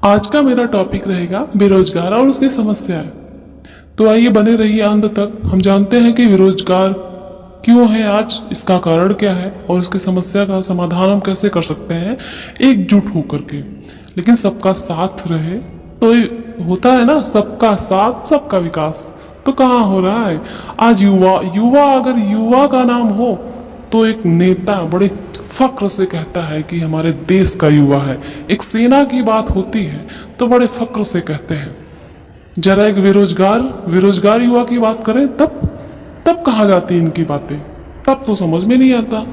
आज का मेरा टॉपिक रहेगा बेरोजगार और उसकी समस्याएं। तो आइए बने रहिए अंत तक। हम जानते हैं कि बेरोजगार क्यों है, आज इसका कारण क्या है और इसकी समस्या का समाधान हम कैसे कर सकते हैं एकजुट होकर के। लेकिन सबका साथ रहे तो ये होता है ना, सबका साथ सबका विकास। तो कहाँ हो रहा है आज? युवा युवा अगर युवा का नाम हो तो एक नेता बड़े फक्र से कहता है कि हमारे देश का युवा है। एक सेना की बात होती है तो बड़े फक्र से कहते हैं। जरा एक बेरोजगार युवा की बात करें तब तब कहाँ जाती इनकी बातें? तब तो समझ में नहीं आता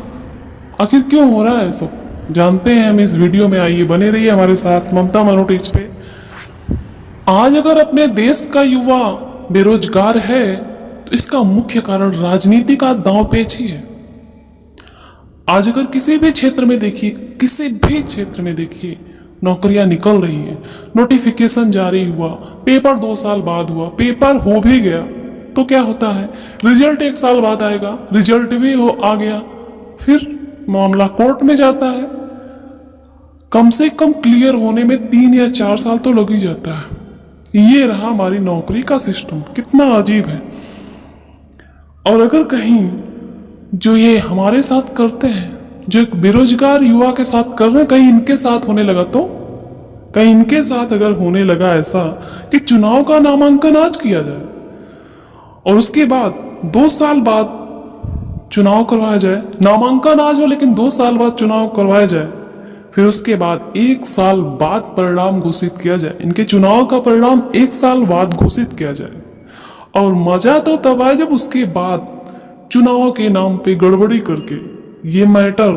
आखिर क्यों हो रहा है सब। जानते हैं हम इस वीडियो में। आइए बने रहिए हमारे साथ ममता मनोटेज पे। आज अगर अपने देश का युवा बेरोजगार है तो इसका मुख्य कारण राजनीति का दांवपेच ही है। आज अगर किसी भी क्षेत्र में देखिए, किसी भी क्षेत्र में देखिए, नौकरियां निकल रही हैं, नोटिफिकेशन जारी हुआ, पेपर 2 साल बाद हुआ, पेपर हो भी गया तो क्या होता है, रिजल्ट 1 साल बाद आएगा, रिजल्ट भी आ गया, फिर मामला कोर्ट में जाता है। कम से कम क्लियर होने में 3 या 4 साल तो लग ही जाता है। ये रहा हमारी नौकरी का सिस्टम, कितना अजीब है। और अगर कहीं जो ये हमारे साथ करते हैं, जो एक बेरोजगार युवा के साथ कर रहे हैं, कहीं इनके साथ होने लगा तो, कहीं इनके साथ अगर होने लगा ऐसा कि चुनाव का नामांकन आज किया जाए और उसके बाद 2 साल बाद चुनाव करवाया जाए, नामांकन आज हो लेकिन 2 साल बाद चुनाव करवाया जाए, फिर उसके बाद 1 साल बाद परिणाम घोषित किया जाए, इनके चुनाव का परिणाम 1 साल बाद घोषित किया जाए। और मजा तो तब आए जब उसके बाद चुनाव के नाम पे गड़बड़ी करके ये मैटर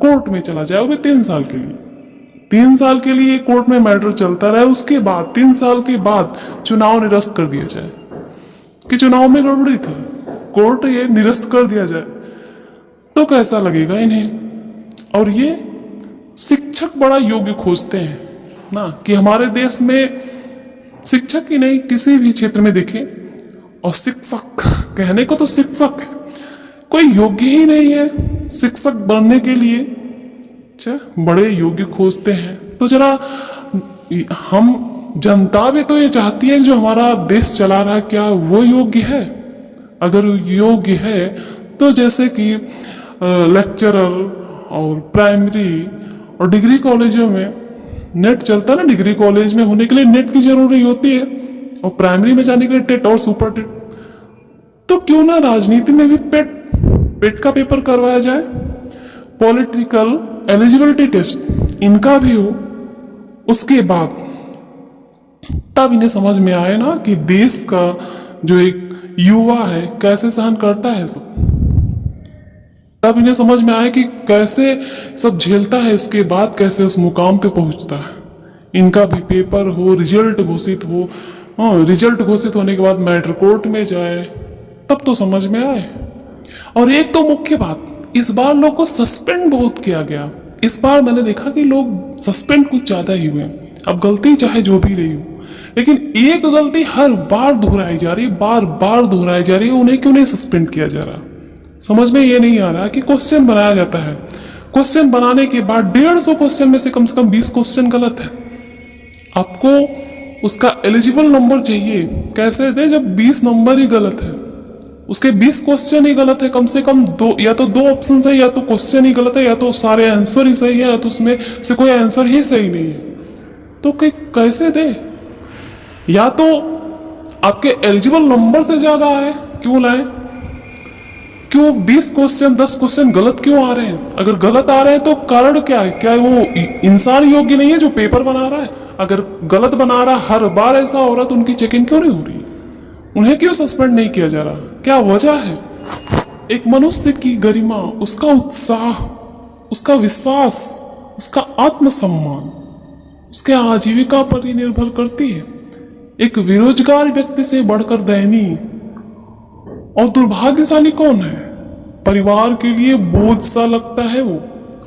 कोर्ट में चला जाए, वो भी 3 साल के लिए। 3 साल के लिए कोर्ट में मैटर चलता रहे, उसके बाद 3 साल के बाद चुनाव निरस्त कर दिया जाए कि चुनाव में गड़बड़ी थी, कोर्ट ये निरस्त कर दिया जाए, तो कैसा लगेगा इन्हें। और ये शिक्षक बड़ा योग्य खोजते हैं ना, कि हमारे देश में शिक्षक ही नहीं, किसी भी क्षेत्र में देखें, और शिक्षक कहने को तो शिक्षक है, कोई योग्य ही नहीं है शिक्षक बनने के लिए। अच्छा, बड़े योग्य खोजते हैं। तो जरा हम जनता भी तो ये चाहती है कि जो हमारा देश चला रहा है क्या वो योग्य है? अगर योग्य है तो जैसे कि लेक्चरर और प्राइमरी और डिग्री कॉलेजों में नेट चलता है ना, डिग्री कॉलेज में होने के लिए नेट की जरूरी होती है और प्राइमरी में जाने के लिए टेट और सुपर टेट। तो क्यों ना राजनीति में भी पेट का पेपर करवाया जाए, पॉलिटिकल एलिजिबिलिटी टेस्ट इनका भी हो। उसके बाद तब इन्हें समझ में आए ना कि देश का जो एक युवा है कैसे सहन करता है सब। तब इन्हें समझ में आए कि कैसे सब झेलता है, उसके बाद कैसे उस मुकाम पे पहुंचता है। इनका भी पेपर हो, रिजल्ट घोषित हो, रिजल्ट घोषित होने के बाद मैटर कोर्ट में जाए, तब तो समझ में आए। और एक तो मुख्य बात, इस बार लोग को सस्पेंड बहुत किया गया। इस बार मैंने देखा कि लोग सस्पेंड कुछ ज्यादा ही हुए। अब गलती चाहे जो भी रही हो, लेकिन एक गलती हर बार दोहराई जा रही, बार बार दोहराई जा रही है, उन्हें क्यों नहीं सस्पेंड किया जा रहा? समझ में ये नहीं आ रहा कि क्वेश्चन बनाया जाता है, क्वेश्चन बनाने के बाद 150 क्वेश्चन में से कम 20 क्वेश्चन गलत है। आपको उसका एलिजिबल नंबर चाहिए, कैसे दे जब 20 नंबर ही गलत है? उसके 20 क्वेश्चन ही गलत है, कम से कम या तो 2 ऑप्शन है, या तो क्वेश्चन ही गलत है, या तो सारे आंसर ही सही है, या तो उसमें से कोई आंसर ही सही नहीं है। तो कैसे दे? या तो आपके एलिजिबल नंबर से ज्यादा आए, क्यों लाए? क्यों 20 क्वेश्चन 10 क्वेश्चन गलत क्यों आ रहे हैं? अगर गलत आ रहे हैं तो कारण क्या है? क्या वो इंसान योग्य नहीं है जो पेपर बना रहा है? अगर गलत बना रहा हर बार ऐसा हो रहा तो उनकी चेकिंग क्यों नहीं हो रही? उन्हें क्यों सस्पेंड नहीं किया जा रहा? क्या वजह है? एक मनुष्य की गरिमा, उसका उत्साह, उसका विश्वास, उसका आत्मसम्मान, उसके आजीविका पर ही निर्भर करती है। एक बेरोजगार व्यक्ति से बढ़कर दयनीय और दुर्भाग्यशाली कौन है? परिवार के लिए बोझ सा लगता है वो,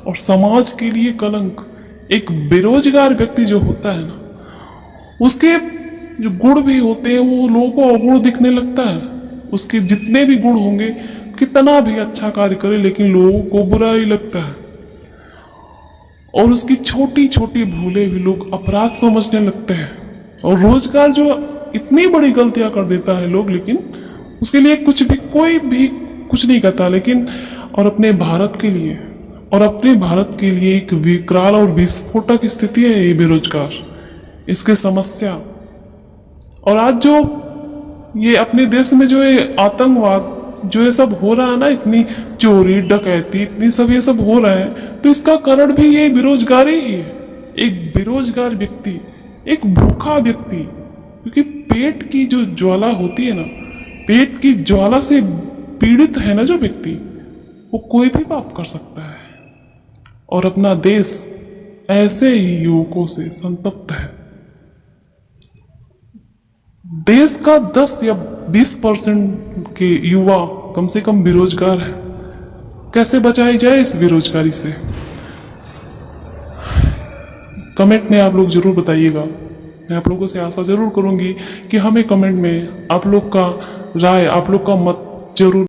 और समाज के लिए कलंक। एक बेरोजगार व्यक्ति जो होता है ना, उसके जो गुण भी होते हैं वो लोगों को अवगुण दिखने लगता है। उसके जितने भी गुण होंगे, कितना भी अच्छा कार्य करे, लेकिन लोगों को बुरा ही लगता है। और उसकी छोटी छोटी भूलें भी लोग अपराध समझने लगते हैं। और रोजगार जो इतनी बड़ी गलतियां कर देता है लोग, लेकिन उसके लिए कुछ भी, कोई भी कुछ नहीं करता। लेकिन और अपने भारत के लिए एक विकराल और विस्फोटक स्थिति है ये बेरोजगार, इसकी समस्या। और आज जो ये अपने देश में जो ये आतंकवाद जो ये सब हो रहा है ना, इतनी चोरी डकैती इतनी सब ये सब हो रहा है, तो इसका कारण भी ये बेरोजगारी ही है। एक बेरोजगार व्यक्ति, एक भूखा व्यक्ति, क्योंकि पेट की जो ज्वाला होती है ना, पेट की ज्वाला से पीड़ित है ना जो व्यक्ति, वो कोई भी पाप कर सकता है। और अपना देश ऐसे ही युवकों से संतप्त है। देश का 10 या 20% के युवा कम से कम बेरोजगार है। कैसे बचाई जाए इस बेरोजगारी से? कमेंट में आप लोग जरूर बताइएगा। मैं आप लोगों से आशा जरूर करूंगी कि हमें कमेंट में आप लोग का राय, आप लोग का मत जरूर